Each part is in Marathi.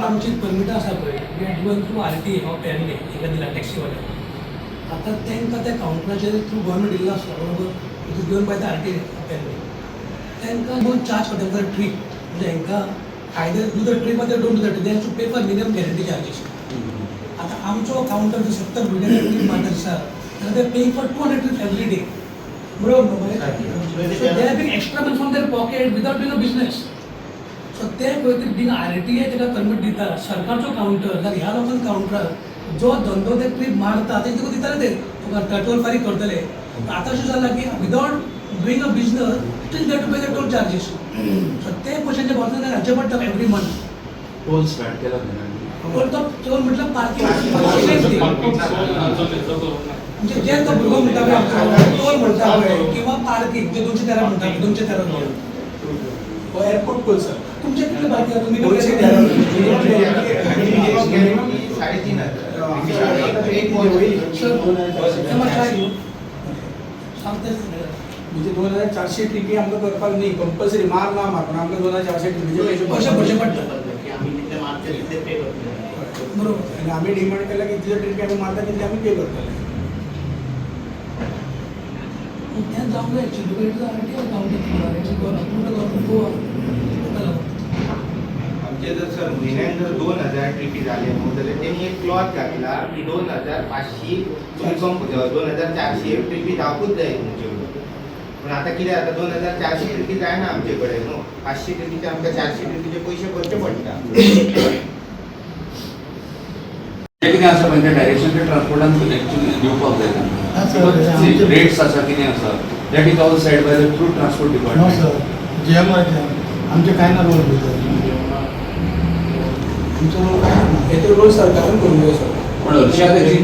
आमची परमिटां आसा पळय we are given through RTA हो पेरने एका दिला टॅक्सीवाले आतां तांकां त्या कावंटराचेर थ्रू गव्हर्मेंट दिल्लो आसता बरोबर it is given by the RTA Pernem तांकां दोन चार्ज करता फॉर ट्रीप म्हणजे हांकां either do the trip or don't do the trip they have to pay for minimum guarantee charges आतां आमचो कावंटर जर 70 भुरग्यांक ट्रीप मारता आसा जाल्यार they paying for 200 trip every day बरोबर so they are being extra money from their pocket without doing a business so ते पळय बिंग RTA ताका परमीट दिता सरकारचो कावंटर जाल्यार ह्या लोकांक कावंटर जो धंदो ते ट्रीप मारता ते तुका दिताले ते तुका पेट्रोल फारीक करतले आतां अशें जालां की without doing a business still they to pay the toll charges so ते पयशांचे भरता घालचे पडटा एवरी मंथ टोल स्टार्ट केला टोल तो टोल म्हटल्यार पार्किंग म्हणजे जे तो भुरगो म्हणटा पळय टोल म्हणटा पळय किंवा पार्किंग जे 213 म्हणटा 213 टोल एअरपोर्ट टोल सर तुमचे कितले बाकी आहे तुम्ही म्हणजे 2400 ट्रिपी आमकां करपाक न्ही कंपल्सरी मार ना मारपून आमकां 2400 ट्रिपीचे पैसे भरचे पडटा बरोबर आनी आमी डिमांड केला की जितले ट्रिपी आमी मारता तितले आमी पे करतले तें जावंक जाय actually RTA counter government Goa आमचे जर सर म्हयन्यान जर 2000 ट्रिपी जाले न्हू जाल्यार तेणी एक क्लॉज घातला की 2500 2400 ट्रिपी जावपूच जाय तुमचे पण आता कितें जाता 2400 ट्रिपी जायना आमचे कडेन न्हू 500 ट्रिपीचे आमकां 400 ट्रिपीचे पयशे भरचे पडटा कितें आसा म्हणजे डायरेक्शन ते ट्रान्सपोर्टान एक्चुअली दिवपाक जाय रेट्स आसा कितें आसा that is all side by the through transport department sir GMR आमचे काय ना रोल भितर आमचो रोल काय ना हेतून रोल सरकारान करूंक जाय सर पण हरशी तेजी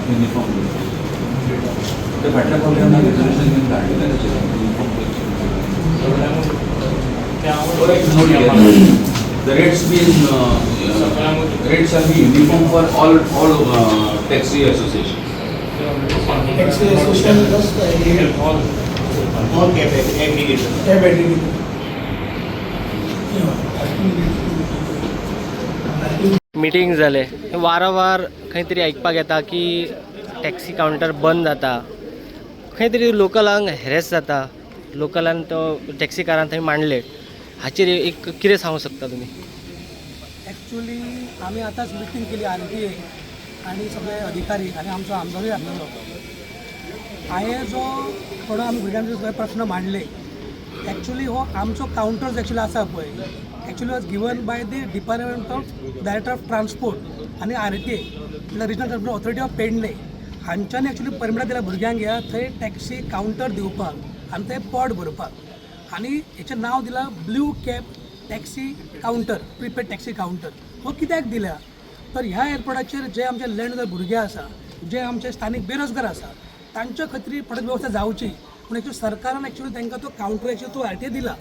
युनिफॉर्म ते फाटल्या प्रोग्राम रिझर्वेशन घेवन काडलेलें the rates are be uniform for all taxi association. Taxi association plus all cab aggregators cab aggregator meeting जाले वारंवार खंय तरी आयकपाक येता की टॅक्सी कावंटर बंद जाता खंय तरी लोकलांक हॅरेस जाता लोकलान तो टॅक्सी कारान थंय मांडले हाचेर एक कितें सांगूं शकता तुमी ॲक्च्युली आम्ही आताच मिटींग केली RTA आणि सगळे अधिकारी आणि आमचो आमदारूय आसलेलो हांवें जो थोडो आमी भुरग्यांचे सगळे प्रश्न मांडले ॲक्च्युली हो आमचो कावंटर ॲक्च्युली आसा पळय actually was given by the department of director of transport आणि RTA म्हटल्यार regional transport authority of Pedne हांच्यानी ॲक्च्युली परमिटां दिल्या भुरग्यांक ह्या थंय टॅक्सी कावंटर दिवपाक आनी तें पोट भरपाक आणि हेचें नांव दिलां blue cab taxi counter prepaid taxi counter हो कित्याक दिल्या तर ह्या एअरपोर्टाचेर जे आमचे लँड भुरगे आसा जे आमचे स्थानिक बेरोजगार आसा तांच्या खातीर फटक वेवस्था जावची पूण एक्चुअली सरकारान एक्चुअली तांकां तो कावंटर एक्चुअली तो RTA दिला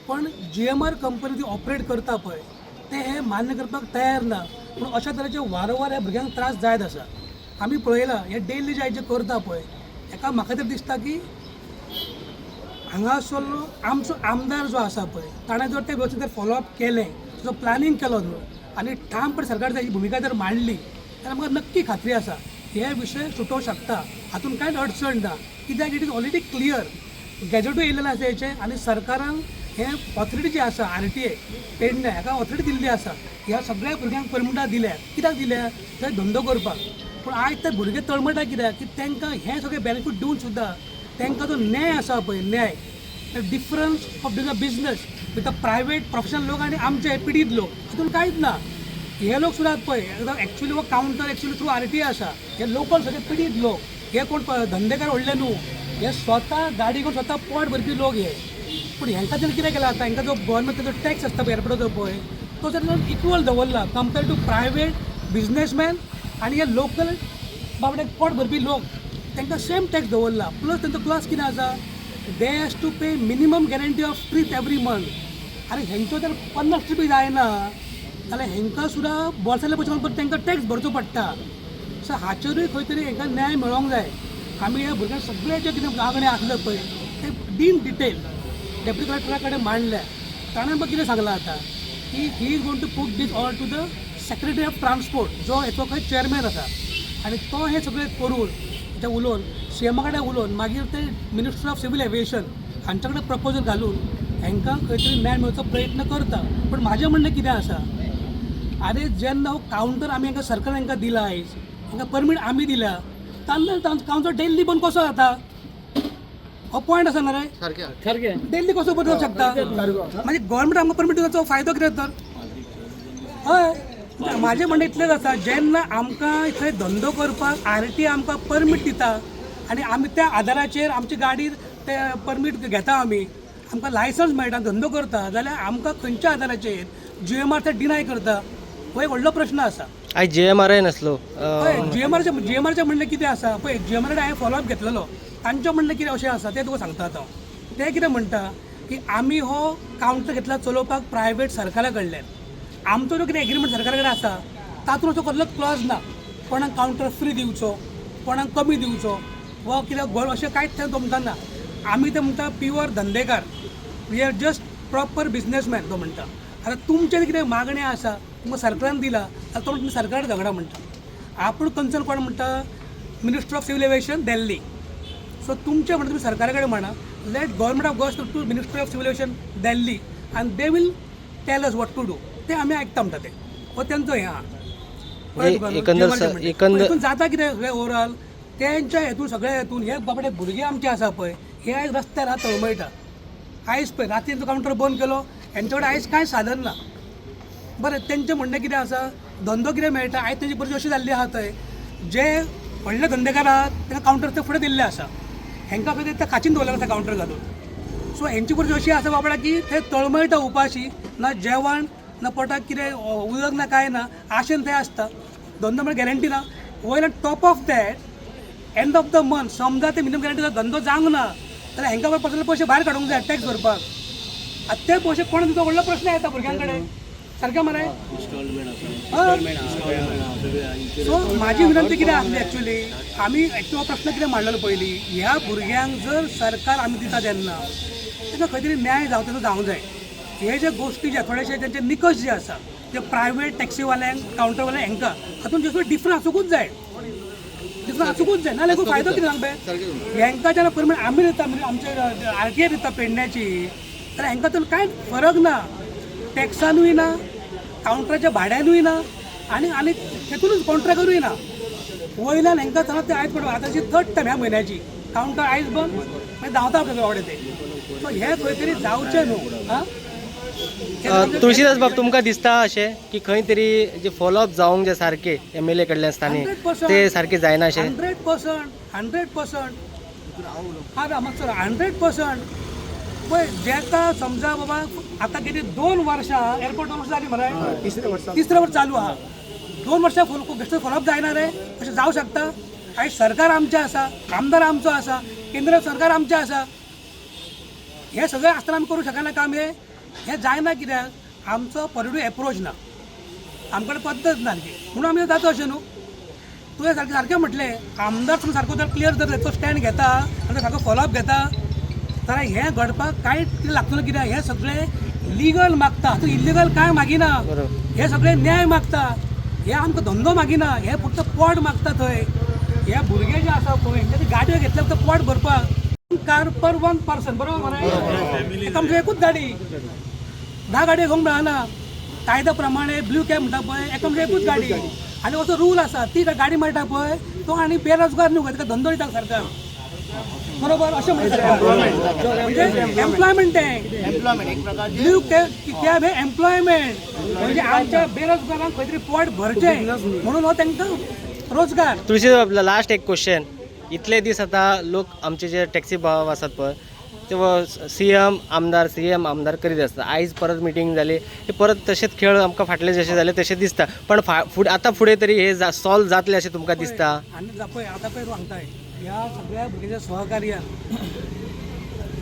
पण GMR कंपनी ती ऑपरेट करता पळय ते हे मान्य करपाक तयार ना पूण अशा तरेचे वारंवार ह्या भुरग्यांक त्रास जायत आसा आमी पळयलां हे डेली जे करता पळय हेका म्हाका तरी दिसता की हांगासरलो आमचो आमदार जो आसा पळय ताणें जर ते वेवस्थीत फॉलोअप केलें जो प्लॅनिंग केलो न्हू आनी ठामपणे सरकार ताची भुमिका जर मांडली जाल्यार म्हाका नक्की खात्री आसा हे विशय सुटोवंक शकता हातून कांयच अडचण ना कित्याक इट इज ऑलरेडी क्लियर गॅजेटूय येयलेलें आसा हेचें आनी सरकारान हे ऑथॉरिटी जी आसा RTA पेडणे हाका ऑथॉरिटी दिल्ली आसा ह्या सगळ्या भुरग्यांक परमिटां दिल्या कित्याक दिल्या थंय धंदो करपाक पूण आयज ते भुरगे तळमळटा कित्याक की तांकां हे सगळे बेनिफीट दिवन सुद्दां तांकां जो न्याय आसा पळय न्याय difference of doing a business with a private professional लोक आनी आमचे पिडीत लोक हातून कांयच ना हे लोक सुद्दां पळय एक्चुअली हो कावंटर एक्चुअली थ्रू RTA आसा हे लोकल सगळे पिडीत लोक हे कोण धंदेकार व्हडले न्हू हे स्वता गाडी करून स्वता पोट भरपी लोक हे पूण हांकां जर कितें केलां आतां हांकां जो गव्हर्मेंट जो टॅक्स आसता पळय एअरपोर्टाचो पळय तो जर इक्वल दवरला कंपेर्ड टू प्रायवेट बिजनेसमॅन आनी हे लोकल बाबडे पोट भरपी लोक तांकां सेम टॅक्स दवरला प्लस तांचो क्लास कितें आसा they has to pay minimum guarantee of trip every month आनी हेंचो जर 50 ट्रिपी जायना जाल्यार हांकां सुद्दां बोल्सातले पयशे परत तांकां टॅक्स भरचो पडटा सो हाचेरूय खंय तरी हांकां न्याय मेळोंक जाय आमी ह्या भुरग्यांक सगळे जे कितें मागणी आसल्यो पळय ते इन डिटेल डेप्युटी कलेक्टराकडे मांडल्या. ताणें म्हाका कितें सांगलां आतां की he is going to put this all to the secretary of transport, जो हेचो खंय चेअरमॅन आसा, आनी तो हें सगळें करून ते उलोवन सीएमा कडेन उलोवन मागीर ते मिनिस्टर ऑफ सिव्हील एविएशन हांच्या कडेन प्रपोजल घालून हांकां खंय तरी न्याय मेळचो प्रयत्न करता. पण म्हाजें म्हणणें कितें आसा, आरे जेन्ना हो कावंटर आमी हांकां सरकारान हांकां दिला, आयज हांकां परमीट आमी दिल्या, तेन्ना कावंटर डेल्ली बंद कसो जाता? हो पॉयंट आसा ना रे? सारकें डेल्ली कसो बंद जावंक शकता? म्हणजे गव्हर्मेंट आमकां परमीट दिवपाचो फायदो कितें तर? हय, म्हाजें म्हणणें इतलेंच आसा, जेन्ना आमकां थंय धंदो करपाक RTI आमकां परमीट दिता आनी आमी त्या आदाराचेर आमची गाडी ते परमीट घेता, आमकां लायसन्स मेळटा, धंदो करता, जाल्यार आमकां खंयच्या आदाराचेर GMR ते डिनाय करता? हो एक व्हडलो प्रश्न आसा. आयज JMR नासलो. पळय GMRचें म्हणणें कितें आसा पळय, GMR कडेन हांवें फॉलोअप घेतलेलो. तांचें म्हणणें कितें अशें आसा तें तुका सांगता आतां. ते कितें म्हणटा की आमी हो कावंटर घेतला चलोवपाक प्रायवेट सरकारा कडल्यान. आमचो जो कितें एग्रीमेंट सरकारा कडेन आसा तातूंत असो कसलोच क्लॉज ना, कोणाक कावंटर फ्री दिवचो, कोणाक कमी दिवचो वा कितें अशें कांयच थंय तुमकां ना. आमी ते म्हणटा प्युअर धंदेकार, we are just proper businessman तो म्हणटा. आतां तुमचे कितें मागण्यो आसा तुमकां सरकारान दिला जाल्यार तो तुमी सरकार झगडा म्हणटा. आपूण कन्सर्न कोण म्हणटा? Minister of civil aviation Delhi. So तुमचें म्हणटा तुमी सरकारा कडेन म्हणा, let government of goes to ministry of civil aviation Delhi आनी they will tell us what to do. ते आमी आयकता म्हणटा ते, हो तेंचो हें आहा. एकंदर जाता कितें सगळें ओवरऑल तेंच्या हेतून सगळ्या हेतून हे बाबडे भुरगे आमचे आसा पळय, हे आयज रस्त्यार हा तळमळटा. आयज पळय रातीन तो कावंटर बंद केलो, हेंचे कडेन आयज कांय साधन ना. बरें, तेंचें म्हणणें कितें आसा, धंदो कितें मेळटा. आयज तेंची परिस्थिती अशी जाल्ली आहा थंय, जे व्हडले धंदेकार आहात तांकां कावंटर ते फुडें दिल्ले आसा, हेंकां खंय ते काचीन दवरलेले आसा कावंटर घालून. सो हेंची परिस्थिती अशी आसा बाबडा की ते तळमळटा उपाशी, ना जेवण ना पोटाक कितें उदक ना कांय ना, आशेन ते आसता. धंदो म्हणजे गॅरंटी ना. वयल्यान top of that end of the month समजा ते मिनिमम गॅरंटी धंदो जावंक ना जाल्यार हेंकां पर्सनल पयशे भायर काडूंक जाय टॅक्स भरपाक. आतां ते पयशे कोण दिता व्हडलो प्रश्न येता भुरग्यां कडेन. सारकें मरे? सो म्हाजी विनंती कितें आसली एक्चुली, आमी तो प्रश्न कितें मांडलेलो पयलीं, ह्या भुरग्यांक जर सरकार आमी दिता तेन्ना ताका खंय तरी न्याय जावंक जाय. हे जे गोश्टी जे थोडेशे तेंचे निकश जे आसा ते प्रायवेट टॅक्सीवाल्यांक कावंटरवाल्यांक हेंकां हातून जे डिफरंस आसूंकूच जाय, नाल्यार फायदो कितें सांग पळय. हेंकां जेन्ना परमीट आमी दिता, म्हणजे आमचे RTI दिता पेडण्याची, जाल्यार हेंकां तर कांय फरक ना. टॅक्सानूय ना, कावंटराच्या भाड्यानूय ना, आनी तेतूनच कॉन्ट्रॅक्टरूय ना. वयल्यान हेंकां सांगता ते आयज पडटा. आतांची 3rd टायम ह्या म्हयन्याची कावंटर आयज बंद, मागीर धांवता आवडे ते. सो हे खंय तरी जावचें न्हू. तुळशीदास बाब, तुमकां दिसता अशें की खंय तरी जे फॉलोअप जावंक जे सारके MLA कडल्यान आसतानी ते सारके जायना अशें? 100%. हा मातसो 100%. पळय जेका समजा बाबा आतां कितें 2 वर्सां एअरपोर्ट 2 वर्सां जाली मरे, तिसरें वर्स चालू आहा. 2 वर्सां बेश्टो फॉलोअप जायना रे? अशें जावं शकता? आयज सरकार आमचें आसा, आमदार आमचो आसा, केंद्र सरकार आमचें आसा. हे सगळें आसतना आमी करूं शकना काम? हे जायना कित्याक आमचो पॉझिटिव्ह एप्रोच ना, आमकडे पद्दत ना म्हणून आमी जाता अशें न्हू. तुवें सारकें म्हटलें, आमदार तुमी सारको जर क्लियर जर तेचो स्टँड घेता आनी सारको फॉलोअप घेता जाल्यार हें घडपाक कांयच कितें लागतलें. कित्याक हें सगळें लिगल मागता, हातूंत इल्लिगल कांय मागिना. हे सगळें न्याय मागता, हे आमकां धंदो मागिना, हे फक्त पोट मागता. थंय हे भुरगे जे आसा पळय हेंचे गाडयो घेतल्या फक्त पोट भरपाक. कार पर 1 पर्सन, बरोबर मरे? आमची एकूच गाडी, 10 गाडयो घेवंक मेळना. कायद्या प्रमाणे ब्लू कॅब म्हणटा पळय, एका म्हणजे एकूच गाडी. आनी असो रूल आसा, ती गाडी मेळटा पळय तो आनी बेरोजगार न्हू, ताका धंदो दिता सरकार. बरोबर? अशें म्हणजे एम्प्लॉयमेंट ब्लू कॅब हे एम्प्लॉयमेंट म्हणजे आमच्या बेरोजगारांक खंय तरी पोट भरचें म्हणून हो तांकां रोजगार. तुळशीदास बाब, लास्ट एक क्वेश्चन. इतले दीस आतां लोक आमचे जे टॅक्सी भाव आसात पळय ते CM आमदार करीत आसता. आयज परत मिटींग जाली, हे परत तशेंच खेळ आमकां फाटले जशे जाले तशें दिसता. पण आतां फुडें तरी हे सॉल्व जातले अशें तुमकां दिसता? आनी पळय आतां पळय सांगताय, ह्या सगळ्या भुरग्याच्या सहकार्यान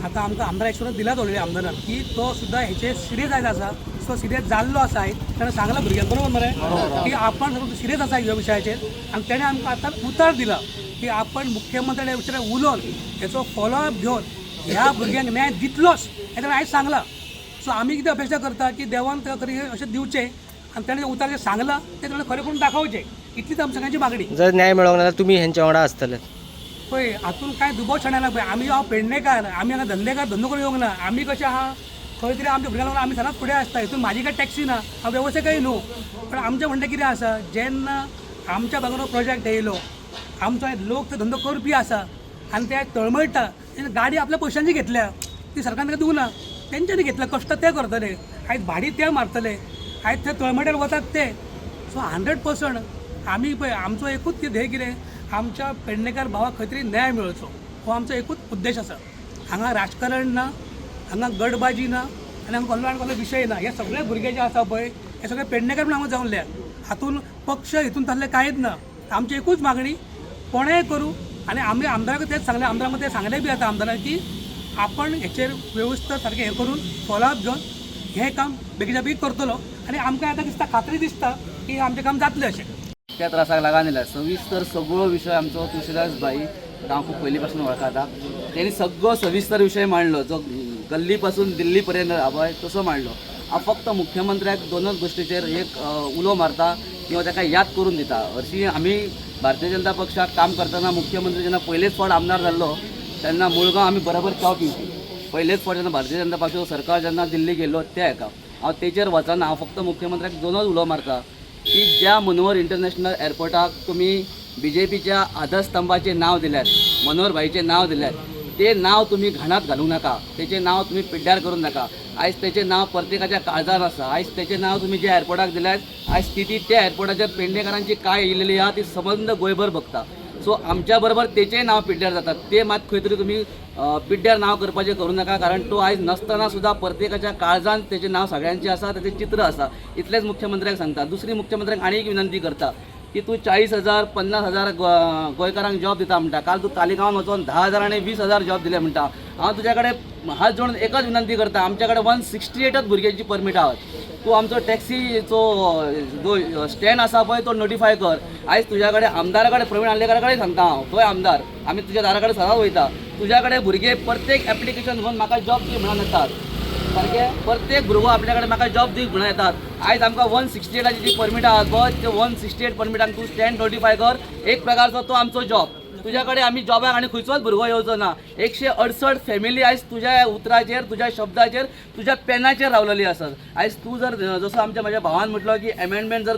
आतां आमकां आमदार एक्शनाक दिलाच ऑलरेडी आमदारान की तो सुद्दां हेचे सिरियस आयज आसा. सो सिरियस जाल्लो आसा आयज, ताणें सांगला भुरग्यांक, बरोबर मरे, की आपण सिरियस आसा ह्या विशयाचेर. आनी तेणें आमकां आतां उतर दिला की आपण मुख्यमंत्र्या विचार उलोवन हेचो फॉलोअप घेवन ह्या भुरग्यांक न्याय दितलोच हे ताणें आयज सांगलां. सो आमी कितें अपेक्षा करता की देवान तें खरें अशें दिवचें आनी ताणें उतर जें सांगलां तें ताणें खरें करून दाखोवचें, इतलीच आमची सगळ्यांची मागणी. जर न्याय मेळोंक ना जाल्यार तुमी हेंच्या वांगडा आसतले. पळय हातून कांय दुबाव छाणना पळय. आमी हांव पेडणेकार, आमी हांगा धंदेकार धंदो करून येवंक ना. आमी कशें आहा खंय तरी आमच्या भुरग्यां लागून आमी सदांच फुडें आसता. हितून म्हाजी काय टॅक्सी ना, हांव वेवसायिकय न्हू. पण आमचें म्हणणें कितें आसा, जेन्ना आमच्या भागार प्रोजेक्ट येयलो, आमचो लोक तो धंदो करपी आसा आनी ते तळमळटा, तेन्ना गाडी आपल्या पयशांची घेतल्या, ती सरकारान ताका दिवना, तेंच्यांनी घेतल्या, कश्ट ते करतले, आयज भाडी ते मारतले, आयज ते तळमळ्यार वतात ते. सो 100% आमी पळय आमचो एकूच ध्येय कितें, आमच्या पेडणेकार भावाक खंय तरी न्याय मेळचो, हो आमचो एकूच उद्देश आसा. हांगा राजकारण ना, हांगा गडबाजी ना आनी हांगा कसलो आनी कसलो विशय ना. हे सगळे भुरगे जे आसा पळय हे सगळे पेडणेकार म्हणून हांगा जावल्या. हातून पक्ष हितून तासले कांयच ना. आमची एकूच मागणी, कोणेंय करूं आनी आमी आमदाराक तेच सांगलें, आमदाराक ते सांगलें बी आतां आमदाराक की आपण हेचेर वेवस्था सारकें हें करून फॉलोअप घेवन हें काम बेगीच्या बेगीन करतलो आनी आमकां आतां दिसता, खात्री दिसता की आमचें काम जातलें अशें. त्या त्रासाक लागून येयला सविस्तर सगळो विशय आमचो तुळशीदास भाई हांव खूब पयलीं पासून वळखता. तेणी सगळो सविस्तर विशय मांडलो, जो गल्ली पासून दिल्ली पर्यंत आबय तसो मांडलो. हांव फक्त मुख्यमंत्र्याक दोनच गोश्टीचेर एक उलो मारता किंवा ताका याद करून दिता. हरशीं आमी भारतीय जनता पक्षाक काम करतना मुख्यमंत्री जेन्ना पयलेच फावट आमदार जाल्लो तेन्ना मुळगांव आमी बरोबर च्या पिवपी. पयलेच फावट जेन्ना भारतीय जनता पक्षाचो सरकार जेन्ना दिल्ली गेल्लो त्या हेका हांव तेचेर वचना. हांव फक्त मुख्यमंत्र्याक दोनच उलो मारता की ज्या मनोहर इंटरनॅशनल एअरपोर्टाक तुमी BJPच्या आधारस्तंभाचें नांव दिल्यात, मनोहर भाईचें नांव दिल्यात, ते नांव तुमी घाणात घालूंक नाका, तेचें नांव तुमी पिड्ड्यार करूंक नाका. आयज तेचें नांव प्रत्येकाच्या काळजान आसा. आयज तेचें नांव तुमी ज्या एअरपोर्टाक दिल्यात, आयज स्थिती त्या एअरपोर्टाचेर पेडणेकारांची काय येयलेली आहा ती सबंद गोंयभर बघता. सो आमच्या बरोबर तेचेंय नांव पिड्ड्यार जाता. ते मात खंय तरी तुमी पिड्ड्यार नांव करपाचें करूं नाका, कारण तो आयज नसतना सुद्धा प्रत्येकाच्या काळजान तेचें नांव सगळ्यांचें आसा, तेचें चित्र आसा. इतलेंच मुख्यमंत्र्याक सांगता. दुसरी मुख्यमंत्र्याक आनी एक विनंती करता की तूं 40,000 50,000 गोंयकारांक जॉब दिता म्हणटा. काल तूं तालिगांवान वचून 10,000 आनी 20,000 जॉब दिले म्हणटा. हांव तुज्या कडेन हात जोडून एकच विनंती करता, आमच्या कडेन 168च भुरग्यांची परमीट आहात. तूं आमचो टॅक्सीचो जो स्टँड आसा पळय तो नोटिफाय कर. आयज तुज्या कडेन आमदारा कडेन प्रवीण आल्लेकारा कडेन सांगता हांव, थंय आमदार, आमी तुज्या दारा कडेन सदांच वयता. तुज्या कडेन भुरगे प्रत्येक एप्लिकेशन घेवन म्हाका जॉब दी म्हणून येतात. सारकें प्रत्येक भुरगो आपल्या कडेन म्हाका जॉब दी म्हणून येतात. आयज आमकां 168ची जी परमीट आहात पळय ते 168 परमिटांक तूं स्टँड नोटिफाय कर. एक प्रकारचो तो आमचो जॉब. तुज्या कडेन आमी जॉबाक आनी खंयचोच भुरगो येवचो ना. 168 फॅमिली आयज तुज्या उतराचेर, तुज्या शब्दाचेर, तुज्या पेनाचेर रावलेली आसात. आयज तूं जर जसो म्हाज्या भावान म्हटलो की एमेंडमेंट जर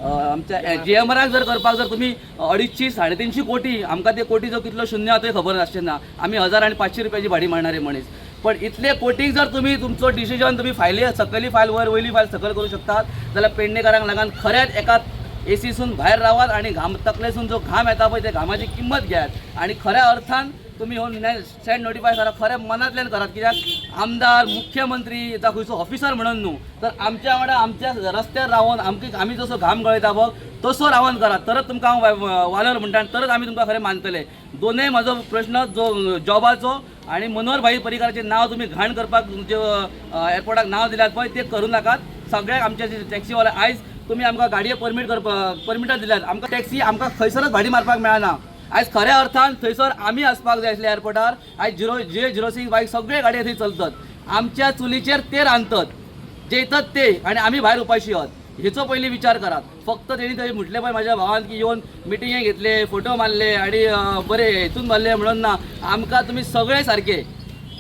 आमच्या GMRाक जर करपाक जर तुमी 250 350 कोटी, आमकां ते कोटी जो कितलो शून्य आहा तें खबर नासचें ना. आमी 1000 आनी 500 रुपयाची भाडी मारणारे मनीस. पण इतले कोटीक जर तुमी तुमचो डिसिजन तुमी फायली सकयली फायल वयली फायल सकयल करूं शकतात जाल्यार पेडणेकारांक लागून खरेंच एका एसीसून भायर रावात आनी तकलेसून जो घाम येता पळय त्या घामाची किंमत घेयात आनी खऱ्या अर्थान तुमी हो स्टँड नोटिफाय करा, खऱ्या मनांतल्यान करात. कित्याक आमदार, मुख्यमंत्री जावं खंयचो ऑफिसर म्हणून न्हू, तर आमच्या वांगडा आमच्या रस्त्यार रावन आमी जसो घाम गळयता पळय तसो रावन करात. तरच तुमकां हांव वालोर म्हणटा आनी तरच आमी तुमकां खरें मानतले. दोनूय म्हाजो प्रश्न जो जॉबाचो आनी मनोहर भाई परिकाराचें नांव तुमी घाण करपाक जो एअरपोर्टाक नांव दिल्यात पळय ते करूं नाकात. सगळ्याक आमच्या टॅक्सीवाले आयज तुमी आमकां गाडये परमिटां दिल्यात, आमकां टॅक्सी आमकां खंयसरच भाडी मारपाक मेळना. आयज खऱ्या अर्थान थंयसर आमी आसपाक जाय आसले एअरपोर्टार. आयज J06 बायक सगळे गाडये थंय चलतात. आमच्या चुलीचेर ते रांदतात, जेयतात ते, आनी आमी भायर उपाशी आहात. हेचो पयलीं विचार करात. फक्त तेणी थंय म्हटलें पळय म्हाज्या भावान की येवन मिटिंगे घेतले, फोटो मारले आनी बरे हितून मारले म्हणून ना. आमकां तुमी सगळे सारके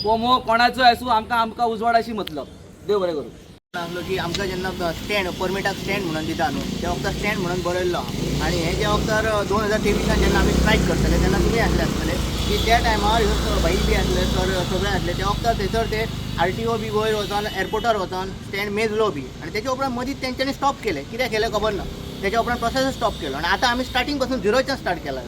कोमो कोणाचोय आसूं आमकां उजवाडाशी मतलब. देव बरें करूं. सांगलो की आमकां जेन्ना स्टँड परमिटाक स्टँड म्हणून दिता न्हू त्या वखदार स्टँड म्हणून बरयल्लो आहा. आनी हे ज्या वखदार 2023 जेन्ना आमी स्ट्रायक करतले तेन्ना तुमी आसले आसतले की त्या टायमार भाई बी आसले, सर सगळे आसले. त्या वखदार थंयसर ते RTO बी वयर वचोन एअरपोर्टार वचोन स्टँड मेजलो बी आनी तेच्या उपरांत मदींच तेंच्यांनी स्टॉप केले. कित्याक केलें खबर ना. तेच्या उपरांत प्रोसेस स्टॉप केलो आनी आतां आमी स्टार्टींग पासून झिरोच्यान स्टार्ट केला.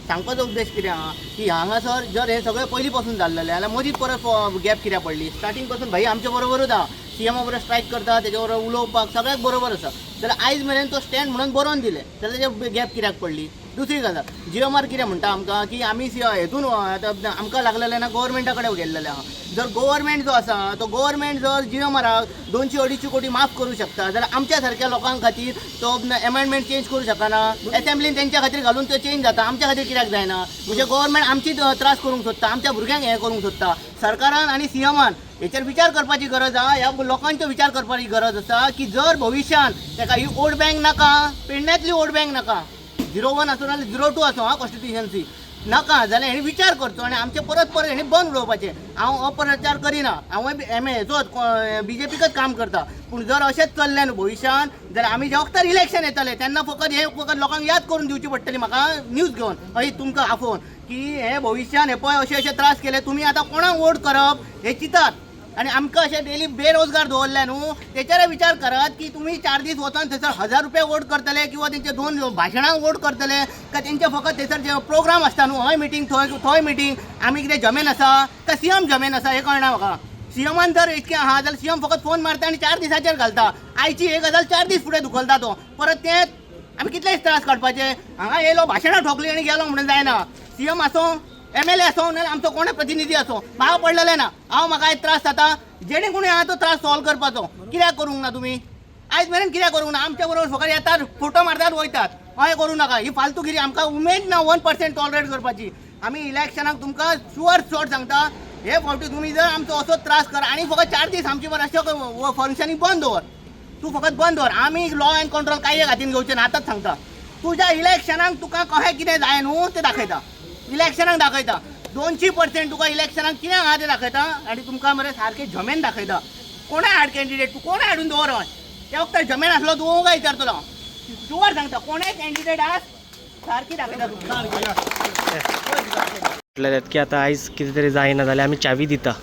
सांगपाचो उद्देश कितें आहा की हांगासर जर हे सगळें पयलीं पासून जाल्लेलें जाल्यार मदींच परत गॅप कित्याक पडली. स्टार्टींग पासून भाई आमचे बरोबरूच आहा. CM बरोबर स्ट्रायक करता, तेच्या बरोबर उलोवपाक सगळ्याक बरोबर आसा. जाल्यार आयज मेरेन तो स्टँड म्हणून बरोवन दिले जाल्यार तेजे गॅप कित्याक पडली. दुसरी गजाल GMR कितें म्हणटा आमकां की आमी हेतून आमकां लागलेले ना गव्हर्मेंटा कडेन गेल्लेले आहा जर गव्हर्मेंट जो आसा तो गव्हर्मेंट जर GMRाक 200-250 कोटी माफ करूं शकता जाल्यार आमच्या सारक्या लोकां खातीर तो अमेंडमेंट चेंज करूं शकना असेंब्लीन तेंच्या खातीर घालून तो चेंज जाता आमच्या खातीर कित्याक जायना म्हणजे गव्हर्मेंट आमची त्रास करूंक सोदता आमच्या भुरग्यांक हें करूंक सोदता सरकारान आनी CMान हेचेर विचार करपाची गरज आहा ह्या लोकांचो विचार करपाची गरज आसा की जर भविश्यान ताका ही वोट बँक नाका पेडण्यातली वोट बँक नाका 01 आसूं नाल्यार 02 आसूं कॉन्स्टिट्युशन्सी नाका जाल्यार हेणी विचार करचो आनी आमचे परत हेणी बंद उडोवपाचें हांव अप्रचार करिना हांव हेचोच BJPकच काम करता पूण जर अशेंच चल्लें न्हू भविश्यान जाल्यार आमी जे वखदार इलेक्शन येतले तेन्ना फकत लोकांक याद करून दिवची पडटली म्हाका न्यूज घेवन हय तुमकां आफोवन की हे भविश्यान हे पळय अशे त्रास केले तुमी आतां कोणाक वोट करप हे चिंतात आनी आमकां अशें डेली बेरोजगार दवरले न्हू तेचेर विचार करात की तुमी 4 दीस वचून थंयसर 1000 रुपया वोट करतले किंवा तेंचे 2 भाशणांक वोट करतले काय तेंचे फकत थंयसर जे प्रोग्राम आसता न्हू हय मिटींग थंय मिटींग आमी कितें जमेन आसा काय CM जमेन आसा हे कळना म्हाका CMान जर इतकें आहा जाल्यार CM फकत फोन मारता आनी 4 दिसाचेर घालता आयची एक गजाल 4 दीस फुडें धुकलता तो परत तें आमी कितलेच त्रास काडपाचे हांगा येयलो भाशणां ठोकली आनी गेलो म्हणून जायना CM आसूं MLA आसूं नाल्यार आमचो कोणूय प्रतिनिधी आसूं म्हाका पडलेलें ना म्हाका आयज त्रास जाता जेणे कोणी आहा तो त्रास सॉल्व करपाचो कित्याक करूंक ना तुमी आयज मेरेन कित्याक करूंक ना आमच्या बरोबर फकत येतात फोटो मारतात वयतात हय करूं नाका ही फालतूगिरी आमकां उमेद ना 1% टॉलरेट करपाची आमी इलेक्शनाक तुमकां शुअर शॉट सांगता हे फावटी तुमी जर आमचो असो त्रास कर आनी फकत 4 दीस आमची अशें फंक्शनींग बंद दवर तूं फकत बंद दवर आमी लॉ अँड कंट्रोल कांय हातीन घेवचें ना आतांच सांगता तुज्या इलेक्शनाक तुका कशें कितें जाय न्हू तें दाखयता इलेक्शनाक दाखयता 200% तुका इलेक्शनाक कितें आहा तें दाखयता आनी तुमकां मरे सारकें जमेन दाखयता कोणें हाड कॅन्डिडेट तूं कोणें हाडून दवर हय त्या वखदार जमेन आसलो तूं काय विचारतलो शुअर सांगता कोणें कॅन्डिडेट आस सारकी दाखयता तुका म्हटल्यार की आतां आयज कितें तरी जायना जाल्यार आमी चावी दिता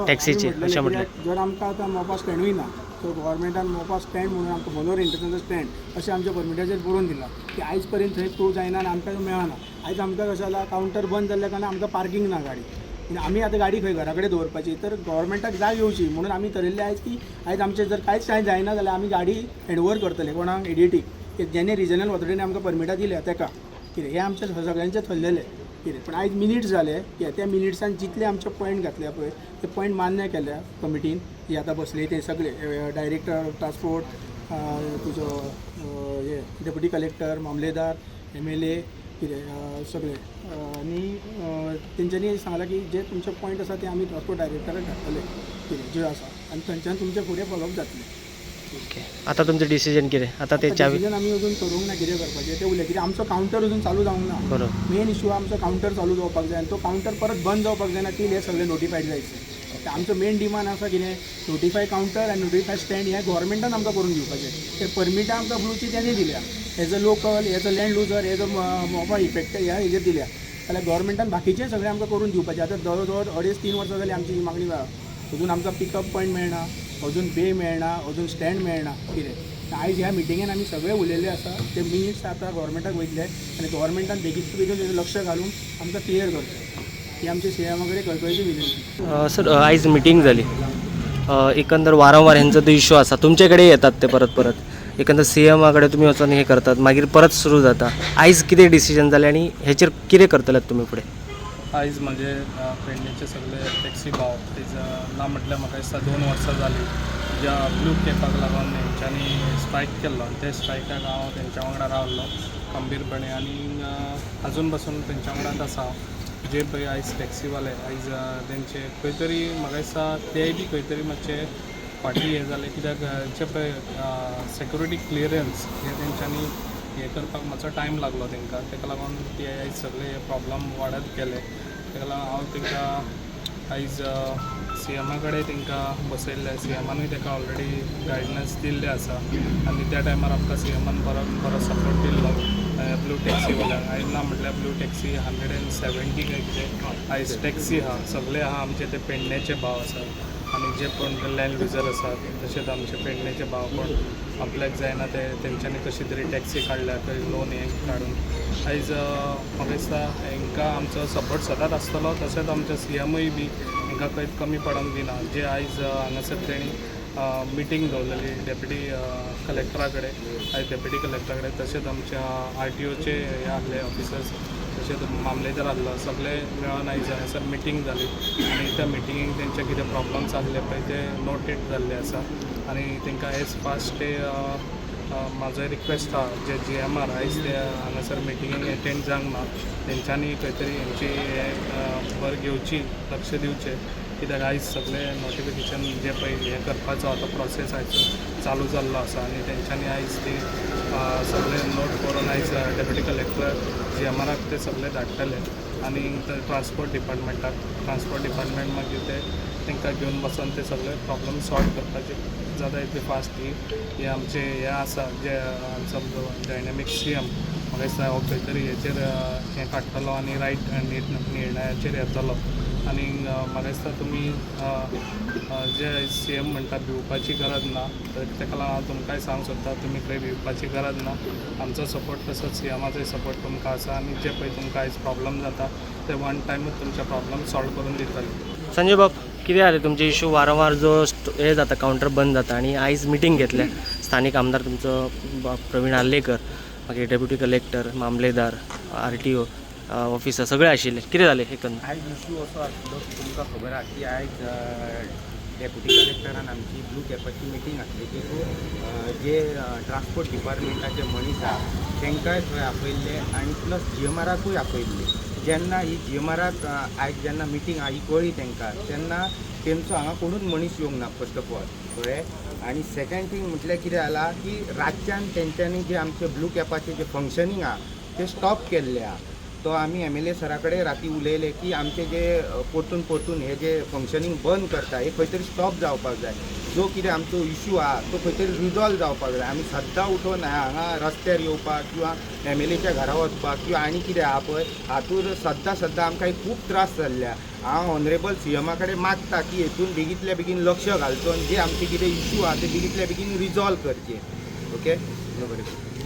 टॅक्सीची अशें म्हटलें जर आमकां आतां मोपा स्टँडूय ना सो गव्हर्मेंटान मोपा स्टँड म्हणून आमकां मनोहर इंटरनॅशनल स्टँड अशें आमच्या परमिटाचेर बरोवन दिला की आयज पर्यंत थंय तो जायना आनी आमकां मेळना आयज आमकां कशें जाला कावंटर बंद जाल्ल्या कारणान आमकां पार्किंग ना गाडी आनी आमी आतां गाडी खंय घरा कडेन दवरपाची तर गव्हर्मेंटाक जाग येवची म्हणून आमी ठरयल्लें आयज की आयज आमचें जर कांयच कांय जायना जाल्यार आमी गाडी हँडओवर करतले कोणाक ADT जेणे रिजनल ऑथॉरिटीने आमकां परमिटां दिल्या तेका कितें हें आमचें सगळ्यांचें थरलेलें कितें पण आयज मिनिट्स जाले की त्या मिनिट्सान जितले आमचे पॉयंट घातल्या पळय ते पॉयंट मान्य केल्या कमिटीन जी आतां बसली ते सगळे डायरेक्टर ट्रान्सपोर्ट तुजो हे डेप्युटी कलेक्टर मामलेदार MLA कितें सगळे आनी तेंच्यांनी सांगलां की जे तुमचे पॉयंट आसा ते आमी ट्रान्सपोर्ट डायरेक्टराक घातले कितें जे आसा आनी थंयच्यान तुमचे फुडें फॉलोअप जातलें आतां तुमचें डिसिजन कितें आतां ते चावी डिसिजन आमी अजून करूंक ना कितें करपाचें तें उलय कित्याक आमचो कावंटर अजून चालू जावंक ना बरोबर मेन इशू आमचो कावंटर चालू जावपाक जाय आनी तो कावंटर परत बंद जावपाक जायना टील हे सगळे नोटिफायड जायचे आमचो मेन डिमांड आसा कितें नोटिफाय कावंटर आनी नोटिफाय स्टँड हें गव्हर्मेंटान आमकां करून दिवपाचें ते परमिटां आमकां ब्लूची तेणी दिल्या as a local as a land loser as a mob effect ह्या हेजेर दिल्या जाल्यार गव्हर्मेंटान बाकीचें सगळें आमकां करून दिवपाचें आतां जवळ जवळ 2.5-3 वर्सां जाली आमची ही मागणी अजून आमकां पिकअप पॉयंट मेळना अजून बे मेळना अजून स्टँड मेळना कितें आयज ह्या मिटिंगेन आमी सगळे उलयल्ले आसा ते मिनिट्स आतां गव्हर्मेंटाक वयतले आनी गव्हर्मेंटान बेगीन बेगीन तेजेर लक्ष घालून आमकां क्लियर करचें ही आमची CMा कडेन कळकळीची विनंती सर आयज मिटींग जाली एकंदर वारंवार हेंचो तो इश्यू आसा तुमचे कडेन येतात ते परत परत एकंदर CMा कडेन तुमी वचून हे करतात मागीर परत सुरू जाता आयज कितें डिसिजन जालें आनी हेचेर कितें करतले तुमी फुडें आयज म्हजे फ्रेंडीचे सगळे टॅक्सी भाव आयज ना म्हटल्यार म्हाका दिसता 2 वर्सां जालीं ज्या ब्लू कॅपाक लागून तेंच्यांनी स्ट्रायक केल्लो ते स्ट्रायकाक हांव तेंच्या वांगडा रावल्लो खंबीरपणे आनी अजून पासून तेंच्या वांगडाच आसा जे पळय आयज टॅक्सीवाले आयज तेंचे खंय तरी म्हाका दिसता तेय बी खंय तरी मातशे फाटीं हें जालें कित्याक जे पळय सेक्युरिटी क्लियरन्स हे तेंच्यांनी हे करपाक मातसो टायम लागलो तेंकां तेका लागून ते आयज सगळे प्रॉब्लम वाडत गेले तेका लागून हांव तेंकां आयज CMा कडेन तेंकां बसयल्ले CMानूय तेका ऑलरेडी गायडन्स दिल्ले आसा आनी त्या टायमार आमकां CMान बरो सपोर्ट दिल्लो ब्लू टॅक्सीवाल्यांक आयज ना म्हटल्यार ब्लू टॅक्सी 170 काय कितें आयज टॅक्सी आहा सगळे आहा आमचे ते पेडण्याचे भाव आसात आनी जे कोण लँड लुजर आसात तशेंच आमचे पेडण्याचे भाव कोण आपल्याक जायना ते तेंच्यांनी कशी तरी टॅक्सी काडल्या खंय लोन हे काडून आयज म्हाका दिसता हांकां आमचो सपोर्ट सदांच आसतलो तशेंच आमच्या CMूय बी हांकां खंयच कमी पडोंक दिना जे आयज हांगासर तेणी मिटींग दवरलेली डेप्युटी कलेक्टरा कडेन डेप्युटी कलेक्टरा कडेन तशेंच आमच्या RTOचे हे आसले ऑफिसर्स तशेंच मामलेदार आसलो सगळे मेळोन आयज हांगासर मिटींग जाली आनी त्या मिटिंगेक तेंचे कितें प्रॉब्लम्स आसले पळय ते नोटेड जाल्ले आसा आनी तांकां एज फास्ट ते म्हाजो रिक्वेस्ट आहा जे GMR आयज ते हांगासर मिटिंगेक एटेंड जावंक ना तेंच्यांनी खंय तरी हेंची बर घेवची लक्ष दिवचें कित्याक आयज सगळे नोटिफिकेशन जे पळय हें करपाचो आतां प्रोसेस आयज चालू जाल्लो आसा आनी तेंच्यांनी आयज ती सगळे नोट करून आयज डेप्युटी कलेक्टर GMRाक ते सगळे धाडटले आनी ट्रान्सपोर्ट डिपार्टमेंट मागीर ते तांकां घेवन बसून ते सगळे प्रॉब्लम सॉल्व करपाचे जाता इतले फास्ट हे आमचे हे आसा जे आमचो डायनॅमीक CM म्हाका दिसता हो खंय तरी हेचेर हें काडटलो आनी रायट निर्णयाचेर येतलो आनी म्हाका दिसता तुमी जे CM म्हणटा भिवपाची गरज ना ताका लागून हांव तुमकांय सांगूंक सोदता तुमी खंय भिवपाची गरज ना आमचो सपोर्ट तसोच CMाचोय सपोर्ट तुमकां आसा आनी जे पळय तुमकां आयज प्रॉब्लम जाता ते वन टायमूच तुमचे प्रॉब्लम सॉल्व करून दितले. संजय बाब कितें जालें तुमचे इश्यू वारंवार जो हे जाता कावंटर बंद जाता आनी आयज मिटींग घेतल्या स्थानीक आमदार तुमचो प्रवीण आर्लेकर मागीर डेप्युटी कलेक्टर मामलेदार RTO ऑफिसर सगळे आशिल्ले कितें जालें एकंदर आयज इश्यू असो आसलो की तुमकां खबर आहा की आयज डेप्युटी कलेक्टरान आमची ब्लू कॅपाची मिटींग आसली तितून जे ट्रान्सपोर्ट डिपार्टमेंटाचे मनीस आहा तांकांय थंय आपयल्ले आनी प्लस GMRाकूय आपयल्ले जेन्ना ही GMRाक आयज जेन्ना मिटींग ही कळ्ळी तांकां तेन्ना तेंचो हांगा कोणूच मनीस येवंक ना फर्स्ट ऑफ ऑल कळ्ळें आनी सेकेंड थिंग म्हटल्यार कितें जाला की रातच्यान तेंच्यांनी जे आमचे ब्लू कॅपाचे जे फंक्शनींग आहा ते स्टॉप केल्ले आहा तो आमी MLA सरा कडेन राती उलयले की आमचे जे परतून हे जे फंक्शनींग बंद करता हे खंय तरी स्टॉप जावपाक जाय जो कितें आमचो इश्यू आहा तो खंय तरी रिजॉल्व जावपाक जाय आमी सद्दां उठोवन हांगा रस्त्यार येवपाक किंवा MLAच्या घरा वचपाक किंवा आनी कितें आहा पळय हातूंत सद्दां आमकां खूब त्रास जाल्ल्या हांव ऑनरेबल CMा कडेन मागता की हेतून बेगींतल्या बेगीन लक्ष घालचो आनी जे आमचे कितें इश्यू आहा ते बेगींतल्या बेगीन रिजॉल्व करचे ओके बरें